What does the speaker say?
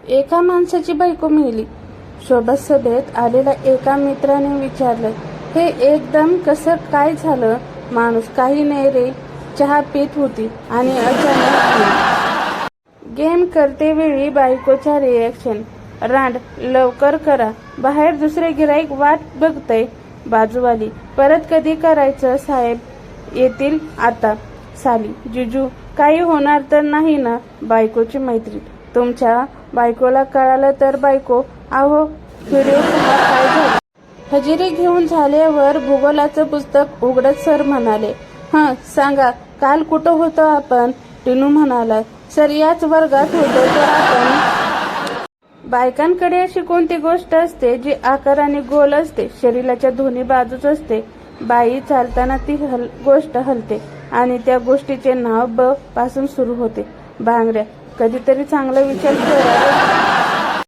एका माणसाची बायको मेली. सोबत सभेत आलेल्या एका मित्राने विचारलं, हे एकदम कसं काय झालं? माणूस काही नाही रे, चहा पित होती आणि अचानक गेम करते वेळी बायकोचा रिॲक्शन, रांड लवकर करा, बाहेर दुसरे गिराईक वाट बघतय. बाजूवाली, परत कधी करायचं साहेब? येतील आता. साली, जिजू काही होणार तर नाही ना? बायकोची मैत्री, तुमच्या बायकोला कळालं तर बायको, अहो व्हिडिओ काय झालं? हजेरी घेऊन झाल्यावर भूगोलाचं पुस्तक उघडत सर म्हणाले, सांगा काल कुठं होतो आपण? टिनू म्हणाला, सर याच वर्गात होतो. तर आपण बायकांकडे अशी कोणती गोष्ट असते जी आकाराने गोल असते, शरीराच्या दोन्ही बाजूच असते? बाई चालताना ती गोष्ट हलते आणि त्या गोष्टीचे नाव ब पासून सुरू होते. बांगड्या. कधीतरी चांगला विचार करा.